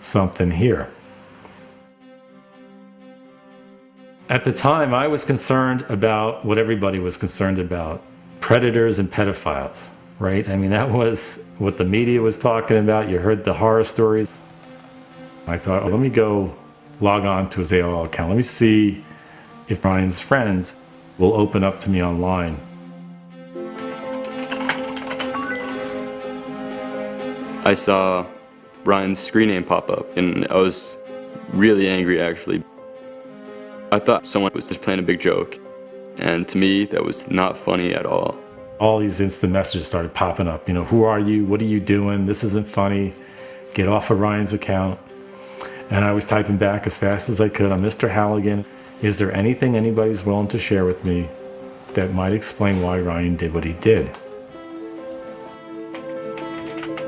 Speaker 10: something here. At the time, I was concerned about what everybody was concerned about, predators and pedophiles, right? I mean, that was what the media was talking about. You heard the horror stories. I thought, let me go log on to his AOL account. Let me see if Ryan's friends will open up to me online.
Speaker 16: I saw Ryan's screen name pop up, and I was really angry, actually. I thought someone was just playing a big joke, and to me, that was not funny at all.
Speaker 10: All these instant messages started popping up. Who are you? What are you doing? This isn't funny. Get off of Ryan's account. And I was typing back as fast as I could. I'm Mr. Halligan. Is there anything anybody's willing to share with me that might explain why Ryan did what he did?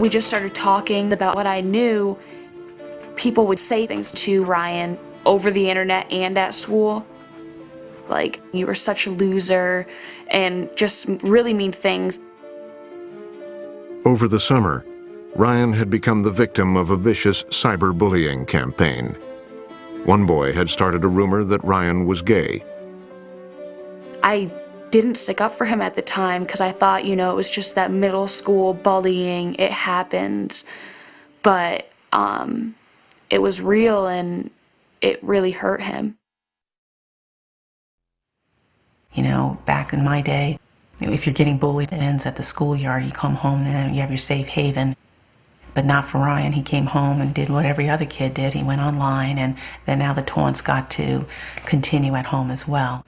Speaker 20: We just started talking about what I knew. People would say things to Ryan over the internet and at school. Like, you were such a loser, and just really mean things.
Speaker 17: Over the summer, Ryan had become the victim of a vicious cyberbullying campaign. One boy had started a rumor that Ryan was gay.
Speaker 20: I didn't stick up for him at the time because I thought, it was just that middle school bullying. It happens. But it was real, and it really hurt him.
Speaker 14: Back in my day, if you're getting bullied, it ends at the schoolyard. You come home, then you have your safe haven. But not for Ryan. He came home and did what every other kid did. He went online, and then now the taunts got to continue at home as well.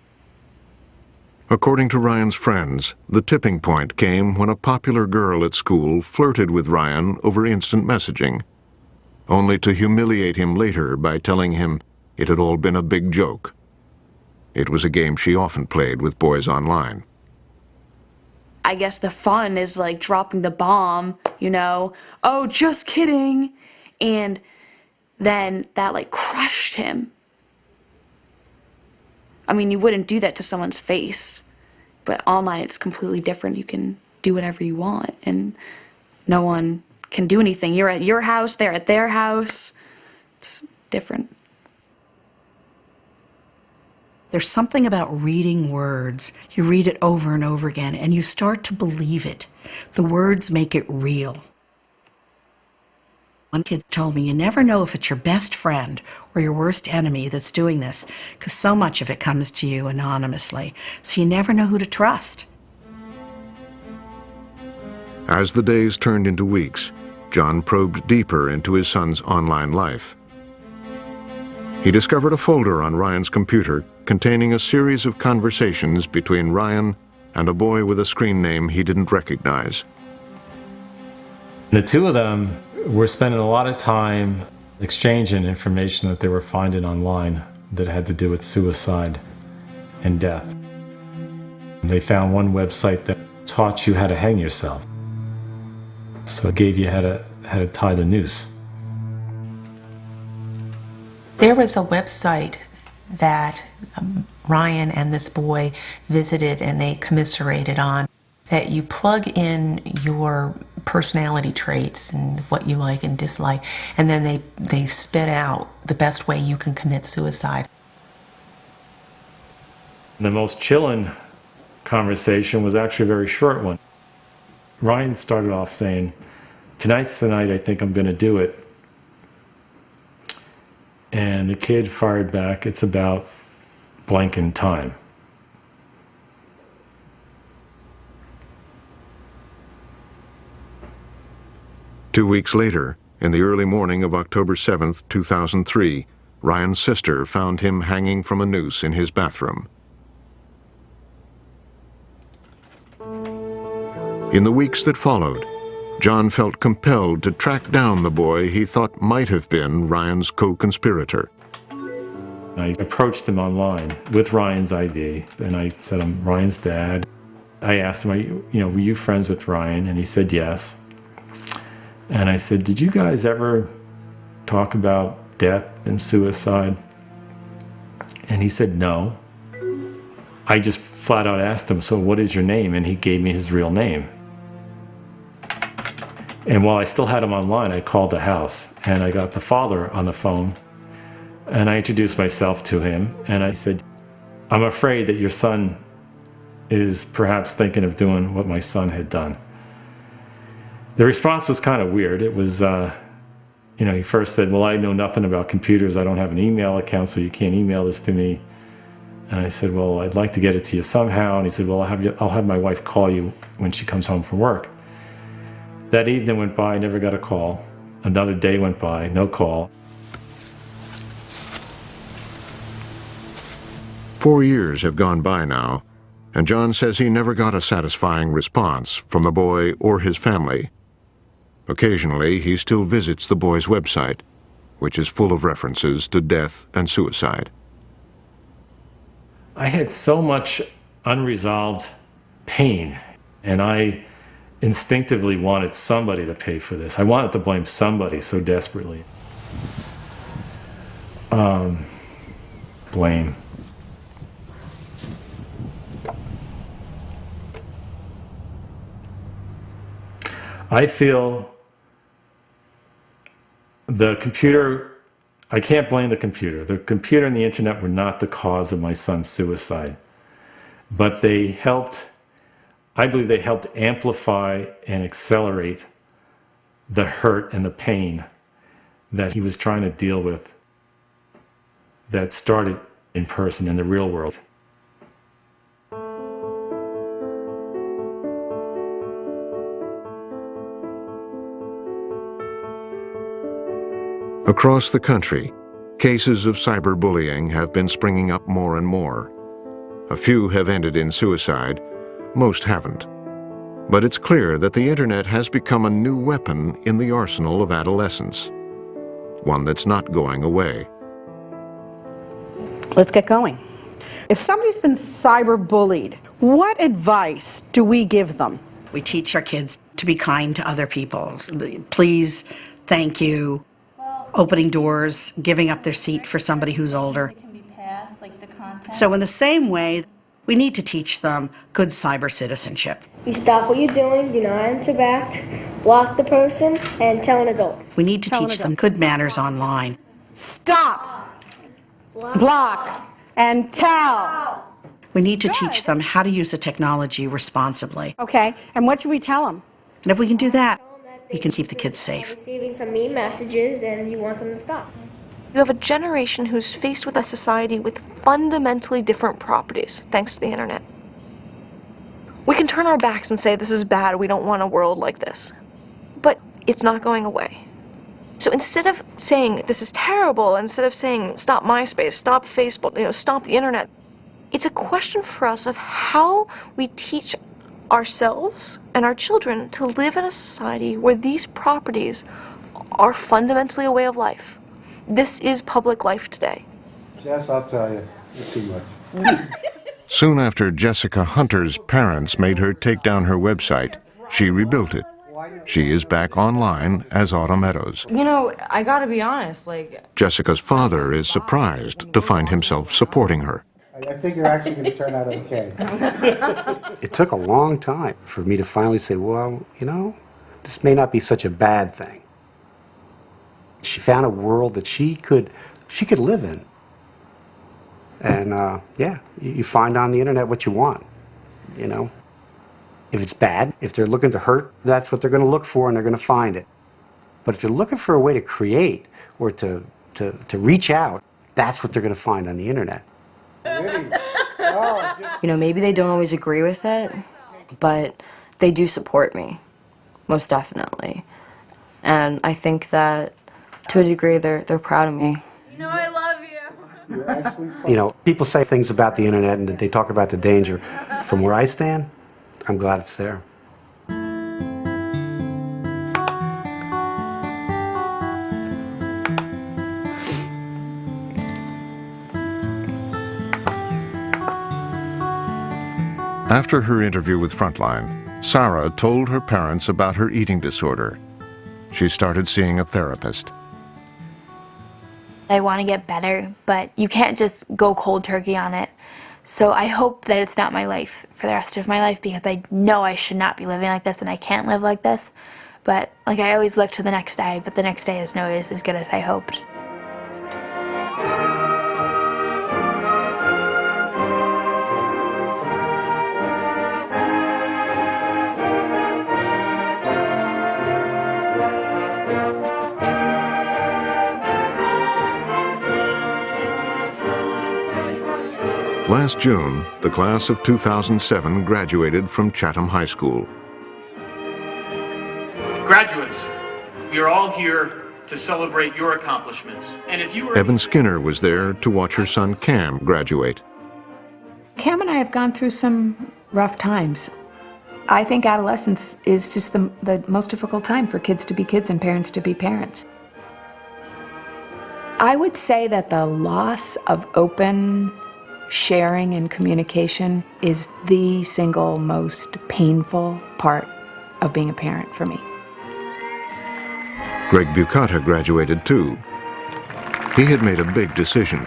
Speaker 17: According to Ryan's friends, the tipping point came when a popular girl at school flirted with Ryan over instant messaging, only to humiliate him later by telling him it had all been a big joke. It was a game she often played with boys online.
Speaker 20: I guess the fun is like dropping the bomb, oh, just kidding. And then that crushed him. I mean, you wouldn't do that to someone's face, but online it's completely different. You can do whatever you want, and no one can do anything. You're at your house, they're at their house. It's different.
Speaker 15: There's something about reading words. You read it over and over again, and you start to believe it. The words make it real. One kid told me, you never know if it's your best friend or your worst enemy that's doing this, because so much of it comes to you anonymously, so you never know who to trust.
Speaker 17: As the days turned into weeks, John probed deeper into his son's online life. He discovered a folder on Ryan's computer containing a series of conversations between Ryan and a boy with a screen name he didn't recognize.
Speaker 10: The two of them were spending a lot of time exchanging information that they were finding online that had to do with suicide and death. They found one website that taught you how to hang yourself. So it gave you how to tie the noose.
Speaker 14: There was a website that Ryan and this boy visited and they commiserated on, that you plug in your personality traits and what you like and dislike, and then they spit out the best way you can commit suicide.
Speaker 10: The most chilling conversation was actually a very short one. Ryan started off saying, "Tonight's the night I think I'm going to do it." And the kid fired back, "It's about blank in time."
Speaker 17: Two weeks later, in the early morning of October 7th, 2003, Ryan's sister found him hanging from a noose in his bathroom. In the weeks that followed, John felt compelled to track down the boy he thought might have been Ryan's co-conspirator.
Speaker 10: I approached him online with Ryan's ID, and I said, "I'm Ryan's dad." I asked him, were you friends with Ryan? And he said yes. And I said, "Did you guys ever talk about death and suicide?" And he said no. I just flat out asked him, "So what is your name?" And he gave me his real name. And while I still had him online, I called the house and I got the father on the phone and I introduced myself to him and I said, "I'm afraid that your son is perhaps thinking of doing what my son had done." The response was kind of weird. It was, he first said, "Well, I know nothing about computers. I don't have an email account, so you can't email this to me." And I said, "Well, I'd like to get it to you somehow." And he said, "Well, I'll have my wife call you when she comes home from work." That evening went by, I never got a call. Another day went by, no call.
Speaker 17: 4 years have gone by now, and John says he never got a satisfying response from the boy or his family. Occasionally, he still visits the boy's website, which is full of references to death and suicide.
Speaker 10: I had so much unresolved pain, and I instinctively wanted somebody to pay for this. I wanted to blame somebody so desperately. Blame. I feel the computer, I can't blame the computer. The computer and the internet were not the cause of my son's suicide, but they helped, I believe they helped amplify and accelerate the hurt and the pain that he was trying to deal with that started in person in the real world.
Speaker 17: Across the country, cases of cyberbullying have been springing up more and more. A few have ended in suicide, most haven't. But it's clear that the internet has become a new weapon in the arsenal of adolescents, one that's not going away.
Speaker 15: Let's get going. If somebody's been cyberbullied, what advice do we give them? We teach our kids to be kind to other people. Please, thank you, opening doors, giving up their seat for somebody who's older. So in the same way, we need to teach them good cyber citizenship.
Speaker 9: You stop what you're doing, do not answer back, block the person, and tell an adult.
Speaker 15: We need to teach them good manners online. Stop, block, and tell. We need to teach them how to use the technology responsibly.
Speaker 12: Okay, and what should we tell them?
Speaker 15: And if we can do that, we can keep the kids safe.
Speaker 9: Receiving some mean messages and you want them to stop.
Speaker 20: You have a generation who's faced with a society with fundamentally different properties, thanks to the internet. We can turn our backs and say this is bad, we don't want a world like this. But it's not going away. So instead of saying this is terrible, instead of saying stop MySpace, stop Facebook, stop the internet, It's a question for us of how we teach ourselves and our children to live in a society where these properties are fundamentally a way of life. This is public life today.
Speaker 4: Jess, I'll tell you, it's too much.
Speaker 17: Soon after Jessica Hunter's parents made her take down her website, she rebuilt it. She is back online as Autumn Meadows.
Speaker 7: You know, I gotta be honest,
Speaker 17: Jessica's father is surprised to find himself supporting her.
Speaker 4: I think you're actually going to turn out okay. It took a long time for me to finally say, well, you know, this may not be such a bad thing. She found a world that she could live in. And yeah, you find on the internet what you want, you know. If it's bad, if they're looking to hurt, that's what they're going to look for and they're going to find it. But if they're looking for a way to create or to reach out, that's what they're going to find on the internet.
Speaker 7: you know, maybe they don't always agree with it, but they do support me, most definitely. And I think that, to a degree, they're proud of me.
Speaker 12: You know I love you.
Speaker 4: You know, people say things about the internet and they talk about the danger. From where I stand, I'm glad it's there.
Speaker 17: After her interview with Frontline, Sarah told her parents about her eating disorder. She started seeing a therapist.
Speaker 2: I want to get better, but you can't just go cold turkey on it. So I hope that it's not my life for the rest of my life, because I know I should not be living like this and I can't live like this. But like, I always look to the next day, but the next day is always as good as I hoped.
Speaker 17: Last June, the class of 2007 graduated from Chatham High School.
Speaker 18: Graduates, we are all here to celebrate your accomplishments. And if you were...
Speaker 17: Evan Skinner was there to watch her son Cam graduate.
Speaker 11: Cam and I have gone through some rough times. I think adolescence is just the most difficult time for kids to be kids and parents to be parents. I would say that the loss of open sharing and communication is the single most painful part of being a parent for me.
Speaker 17: Greg Bucata graduated too. He had made a big decision.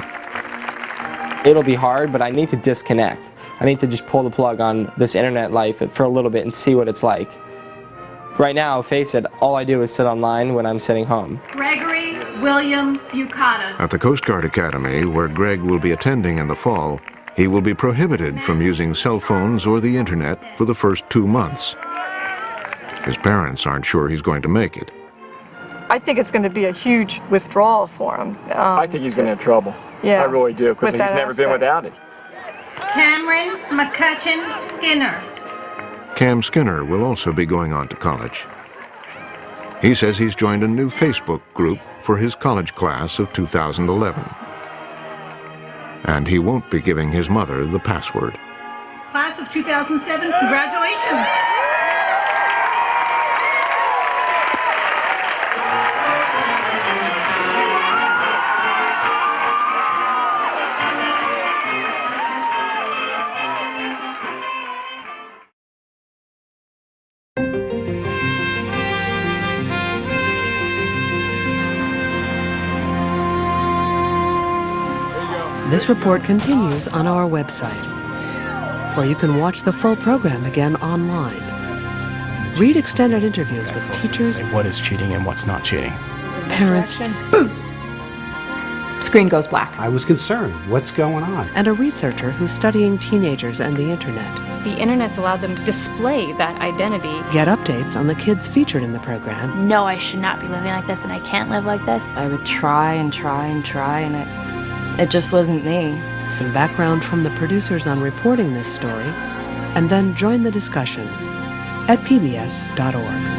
Speaker 3: It'll be hard, but I need to disconnect. I need to just pull the plug on this internet life for a little bit and see what it's like. Right now, face it, all I do is sit online when I'm sitting home.
Speaker 12: Gregory William Bucata.
Speaker 17: At the Coast Guard Academy, where Greg will be attending in the fall, he will be prohibited from using cell phones or the internet for the first 2 months. His parents aren't sure he's going to make it.
Speaker 20: I think it's going to be a huge withdrawal for him.
Speaker 3: I think he's going to have trouble.
Speaker 20: Yeah,
Speaker 3: I really do, because he's never been without it.
Speaker 12: Cameron McCutcheon Skinner.
Speaker 17: Cam Skinner will also be going on to college. He says he's joined a new Facebook group for his college class of 2011. And he won't be giving his mother the password.
Speaker 12: Class of 2007, congratulations.
Speaker 21: This report continues on our website, where you can watch the full program again online. Read extended interviews with teachers,
Speaker 26: What is cheating and what's not cheating?
Speaker 21: parents,
Speaker 11: Screen goes black.
Speaker 4: I was concerned. What's going on?
Speaker 21: and a researcher who's studying teenagers and the internet.
Speaker 23: The internet's allowed them to display that identity.
Speaker 21: Get updates on the kids featured in the program.
Speaker 2: No, I should not be living like this and I can't live like this.
Speaker 7: I would try and try and try, and it just wasn't me.
Speaker 21: Some background from the producers on reporting this story, and then join the discussion at pbs.org.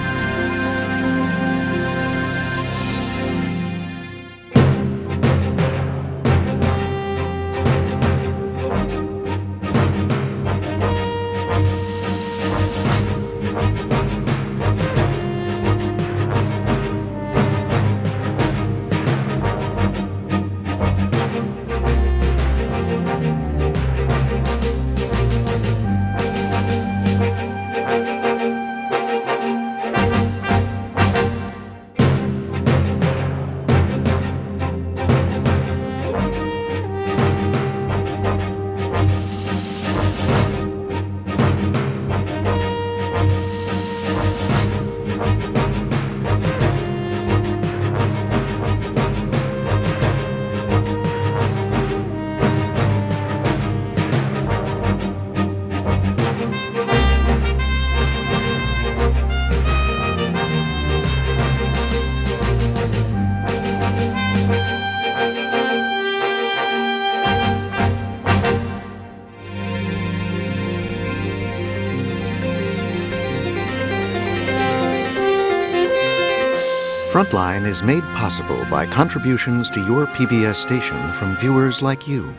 Speaker 5: Frontline is made possible by contributions to your PBS station from viewers like you.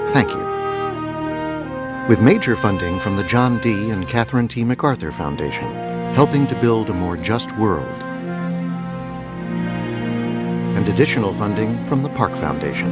Speaker 5: Thank you. With major funding from the John D. and Catherine T. MacArthur Foundation, helping to build a more just world. And additional funding from the Park Foundation.